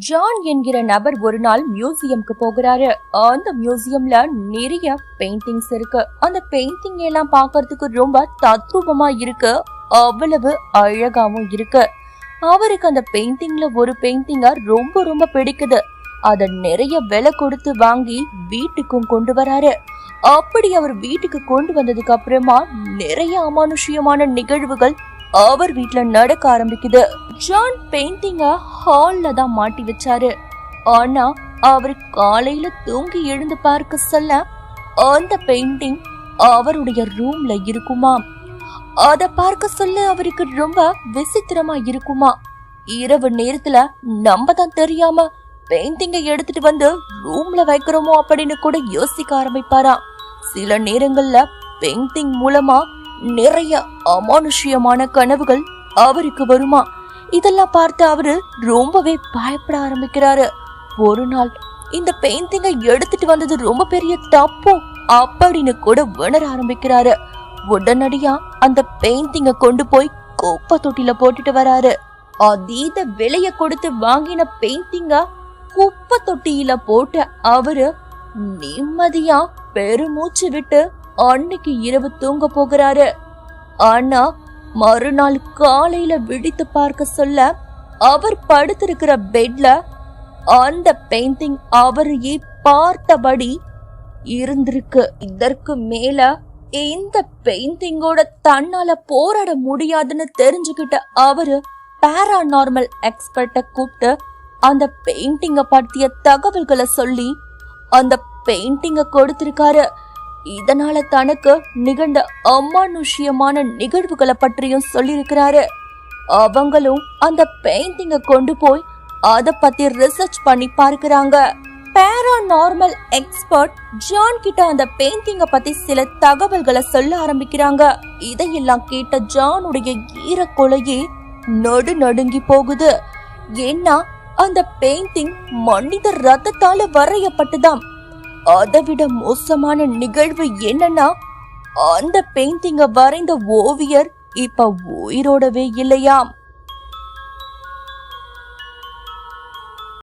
John என்கிற நபர் ஒரு நாள் மியூசியம்க்கு போகிறாரு. அந்த மியூசியம்ல நிறைய பெயிண்டிங்ஸ் இருக்கு. அந்த பெயிண்டிங் எல்லாம் பாக்குறதுக்கு ரொம்ப தத்ரூபமா இருக்கு, அவ்வளவு அழகாவும் இருக்கு. அவருக்கு அந்த பெயிண்டிங்ல ஒரு பெயிண்டிங்க ரொம்ப ரொம்ப பிடிக்குது. அத நிறைய விலை கொடுத்து வாங்கி வீட்டுக்கும் கொண்டு வராரு. அப்படி அவர் வீட்டுக்கு கொண்டு வந்ததுக்கு அப்புறமா நிறைய அமானுஷ்யமான நிகழ்வுகள் அவர் வீட்டுல நடக்க ஆரம்பிக்குது. ஜான் பெயிண்டிங்க ஹால்ல தான் மாட்டி வச்சாரு. ஆனா அவர் காலையில தூங்கி எழுந்து பார்க்க சொல்ல அந்த பெயிண்டிங் அவருடைய ரூம்ல இருக்குமா. அத பார்க்க சொல்ல அவருக்கு ரொம்ப விசித்திரமா இருக்குமா. இரவு நேரத்துல நம்ம தான் தெரியாம பெயிண்டிங்க எடுத்துட்டு வந்து ரூம்ல வைக்கிறோமோ அப்படின்னு கூட யோசிக்க ஆரம்பிப்பாராம். சில நேரங்கள்ல பெயிண்டிங் மூலமா நிறைய அமானுஷ்யமான கனவுகள் அவருக்கு வருமா. இதெல்லாம் பார்த்து அவரு ரொம்பவே பயப்பட ஆரம்பிக்கிறாரு. ஒரு நாள் இந்த பெயிண்டிங்கை எடுத்துட்டு வந்தது ரொம்ப பெரிய தப்பு அப்படின்னு கூட உணர ஆரம்பிக்கிறாரு. உடனடியா அந்த பெயிண்டிங்க கொண்டு போய் குப்பை தொட்டில போட்டுட்டு வராரு. அதீத விலைய கொடுத்து வாங்கின பெயிண்டிங்க குப்பை தொட்டியில போட்டு அவரு நிம்மதியா பெருமூச்சு விட்டு அன்னைக்கு இரவு தூங்க போகிறாரு. ஆனா மறுநாள் காலையில விழித்து பார்க்க சொல்ல அவர் படுத்திருக்கிற பெட்ல அந்த பெயிண்டிங் அவரையே பார்த்தபடி இருந்திருக்கு. இதற்கு மேல இந்த பெயிண்டிங்கோட தன்னால போராட முடியாதுன்னு தெரிஞ்சுக்கிட்ட அவரு பாராநார்மல் எக்ஸ்பர்ட்ட கூப்பிட்டு அந்த பெயிண்டிங்க பற்றிய தகவல்களை சொல்லி அந்த பெயிண்டிங்க கொடுத்திருக்காரு. இதனால தனக்கு நிகழ்ந்த அமானுஷ்யமான நிகழ்வுகளை பற்றியும் சொல்லியிருக்கிறாரு. அவங்களும் அந்த பெயிண்டிங்க கொண்டு போய் அத பத்தி ரிசர்ச் பண்ணி பார்க்கிறாங்க. பாராநார்மல் எக்ஸ்பர்ட் ஜான் கிட்ட அந்த பெயிண்டிங்க பத்தி சில தகவல்களை சொல்ல ஆரம்பிக்கிறாங்க. இதையெல்லாம் கேட்ட ஜானுடைய ஈரக்கொலையே நடுங்கி போகுது. ஏன்னா அந்த பெயிண்டிங் மனித ரத்தத்தால வரையப்பட்டதாம். அதைவிட மோசமான நிகழ்வு என்னன்னா அந்த பெயிண்டிங்க வரைந்த ஓவியர் இப்ப உயிரோடவே இல்லையாம்.